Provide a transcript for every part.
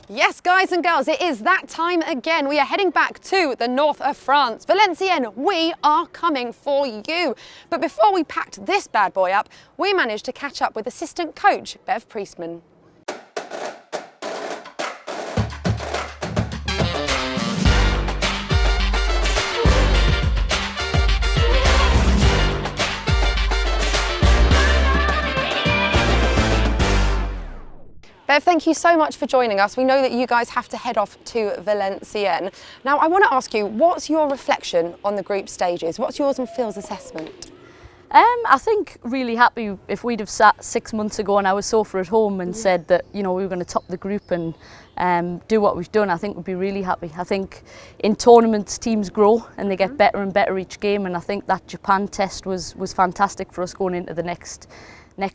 Yes, guys and girls, it is that time again. We are heading back to the north of France. Valenciennes, we are coming for you. But before we packed this bad boy up, we managed to catch up with assistant coach Bev Priestman. Bev, thank you so much for joining us. We know that you guys have to head off to Valenciennes. Now, I want to ask you, what's your reflection on the group stages? What's yours and Phil's assessment? I think really happy. If we'd have sat 6 months ago on our sofa at home and said that, you know, we were going to top the group and do what we've done, I think we'd be really happy. I think in tournaments teams grow and they get better and better each game, and I think that Japan test was fantastic for us going into the next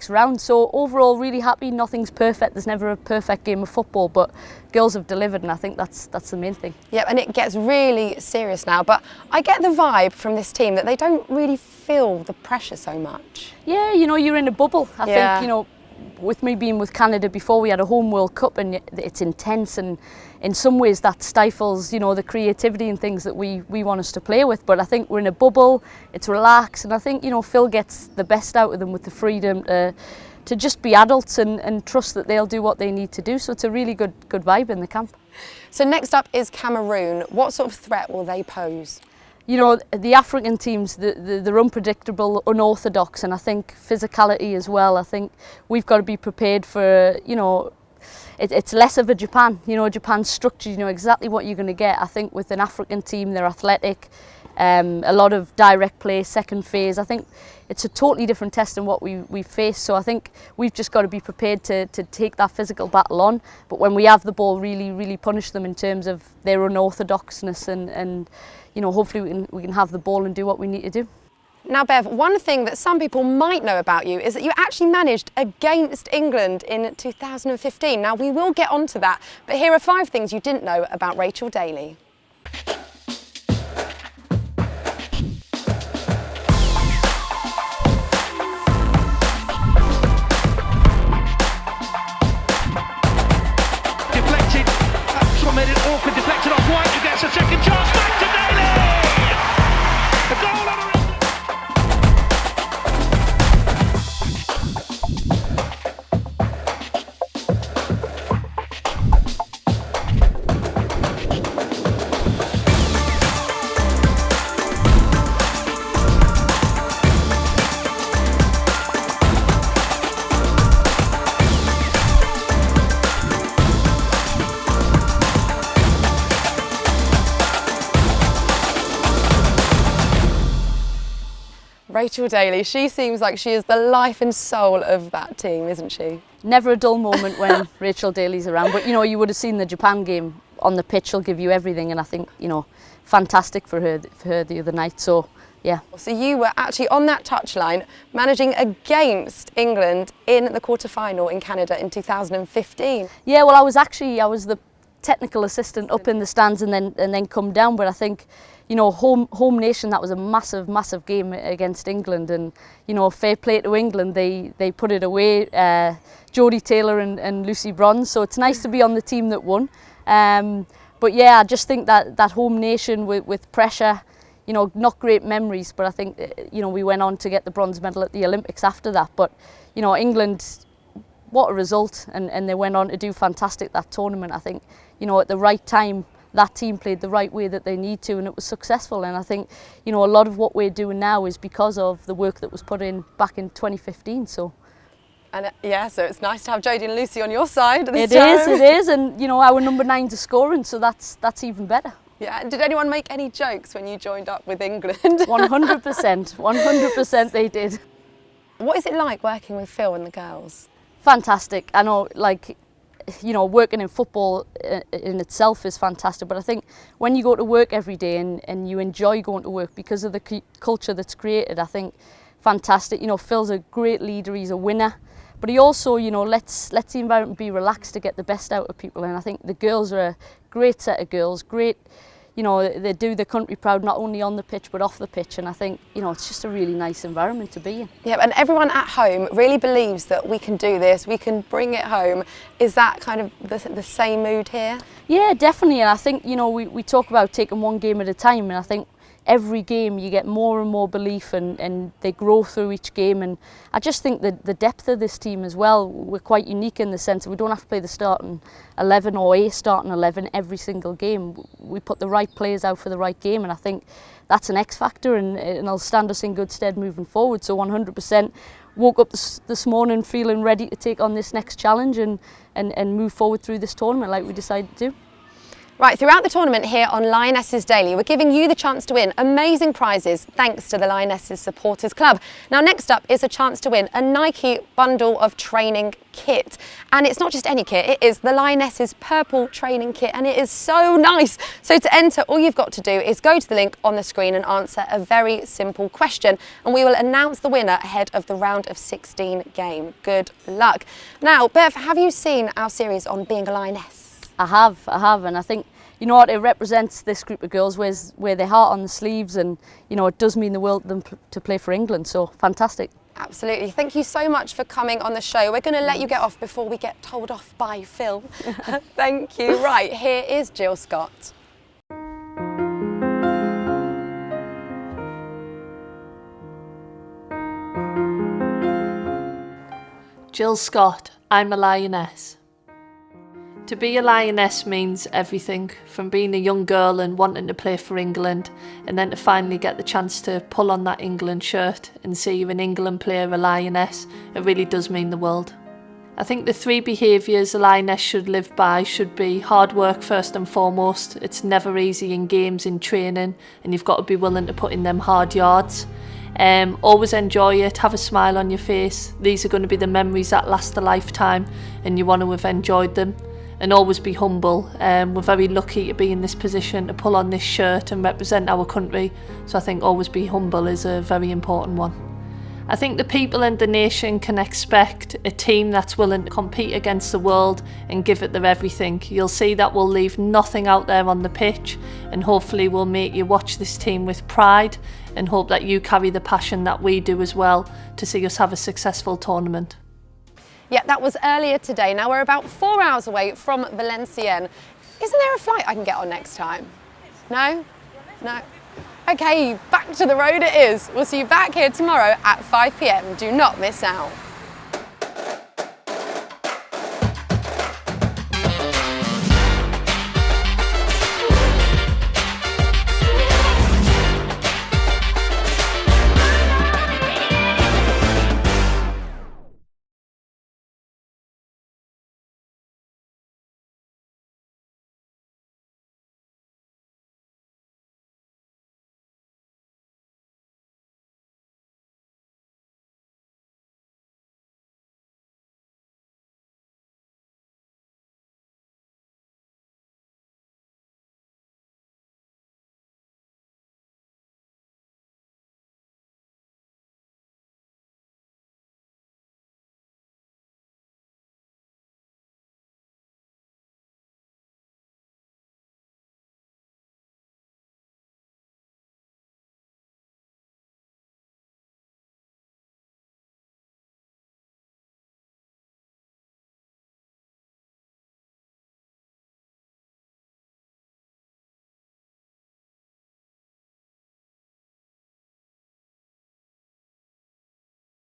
round. So overall really happy. Nothing's perfect, there's never a perfect game of football, but girls have delivered and I think that's the main thing. Yeah, and it gets really serious now, but I get the vibe from this team that they don't really feel the pressure so much. Yeah, you know, you're in a bubble. I think, you know, with me being with Canada before, we had a home World Cup and it's intense, and in some ways that stifles, you know, the creativity and things that we want us to play with. But I think we're in a bubble, it's relaxed, and I think, you know, Phil gets the best out of them with the freedom to just be adults and trust that they'll do what they need to do. So it's a really good vibe in the camp. So next up is Cameroon. What sort of threat will they pose? You know, the African teams, they're unpredictable, unorthodox, and I think physicality as well. I think we've got to be prepared for, you know, it's less of a Japan. You know, Japan's structured, you know exactly what you're going to get. I think with an African team, they're athletic, a lot of direct play, second phase. I think it's a totally different test than what we faced. So I think we've just got to be prepared to take that physical battle on. But when we have the ball, really punish them in terms of their unorthodoxness and you know, hopefully we can have the ball and do what we need to do. Now, Bev, one thing that some people might know about you is that you actually managed against England in 2015. Now, we will get onto that, but here are 5 things you didn't know about Rachel Daly. Deflected, that's made it awkward, deflected off White, who gets a second chance, back to Daly! A goal on a... Rachel Daly, she seems like she is the life and soul of that team, isn't she? Never a dull moment when Rachel Daly's around, but you know, you would have seen the Japan game on the pitch. She'll give you everything, and I think, you know, fantastic for her the other night. So yeah. So you were actually on that touchline managing against England in the quarter-final in Canada in 2015. Yeah, well, I was the technical assistant up in the stands and then come down, but I think, you know, home nation, that was a massive game against England, and you know, fair play to England, they put it away, Jodie Taylor and Lucy Bronze, so it's nice to be on the team that won. But yeah, I just think that home nation with pressure, you know, not great memories, but I think, you know, we went on to get the bronze medal at the Olympics after that. But you know, England, what a result, and they went on to do fantastic that tournament. I think, you know, at the right time, that team played the right way that they need to, and it was successful. And I think, you know, a lot of what we're doing now is because of the work that was put in back in 2015. So. And yeah, so it's nice to have Jodie and Lucy on your side this time. It is, and you know, our number 9's are scoring, so that's even better. Yeah, did anyone make any jokes when you joined up with England? 100% they did. What is it like working with Phil and the girls? Fantastic. I know, like, you know, working in football in itself is fantastic, but I think when you go to work every day and you enjoy going to work because of the culture that's created, I think fantastic. You know, Phil's a great leader, he's a winner, but he also, you know, lets the environment be relaxed to get the best out of people, and I think the girls are a great set of girls, great, you know, they do the country proud not only on the pitch but off the pitch, and I think, you know, it's just a really nice environment to be in. Yeah, and everyone at home really believes that we can do this, we can bring it home. Is that kind of the same mood here? Yeah, definitely, and I think, you know, we talk about taking one game at a time, and I think every game you get more and more belief, and they grow through each game, and I just think that the depth of this team as well, we're quite unique in the sense that we don't have to play the starting 11 or a starting 11 every single game. We put the right players out for the right game, and I think that's an X factor, and it'll stand us in good stead moving forward. So 100% woke up this morning feeling ready to take on this next challenge and move forward through this tournament like we decided to do. Right, throughout the tournament here on Lionesses Daily, we're giving you the chance to win amazing prizes thanks to the Lionesses Supporters Club. Now, next up is a chance to win a Nike bundle of training kit. And it's not just any kit, it is the Lionesses purple training kit, and it is so nice. So to enter, all you've got to do is go to the link on the screen and answer a very simple question, and we will announce the winner ahead of the round of 16 game. Good luck. Now, Bev, have you seen our series on being a lioness? I have, and I think, you know what, it represents this group of girls wear their heart on the sleeves, and, you know, it does mean the world to them to play for England, so fantastic. Absolutely. Thank you so much for coming on the show. We're going to let you get off before we get told off by Phil. Thank you. Right, here is Jill Scott. Jill Scott, I'm a lioness. To be a lioness means everything, from being a young girl and wanting to play for England, and then to finally get the chance to pull on that England shirt and see you're an England player, a lioness. It really does mean the world. I think the 3 behaviours a lioness should live by should be hard work first and foremost. It's never easy in games, in training, and you've got to be willing to put in them hard yards. Always enjoy it, have a smile on your face. These are going to be the memories that last a lifetime, and you want to have enjoyed them. And always be humble. We're very lucky to be in this position to pull on this shirt and represent our country, so I think always be humble is a very important one. I think the people and the nation can expect a team that's willing to compete against the world and give it their everything. You'll see that we'll leave nothing out there on the pitch, and hopefully we'll make you watch this team with pride, and hope that you carry the passion that we do as well to see us have a successful tournament. Yeah, that was earlier today. Now we're about 4 hours away from Valenciennes. Isn't there a flight I can get on next time? No? No? Okay, back to the road it is. We'll see you back here tomorrow at 5 p.m. Do not miss out.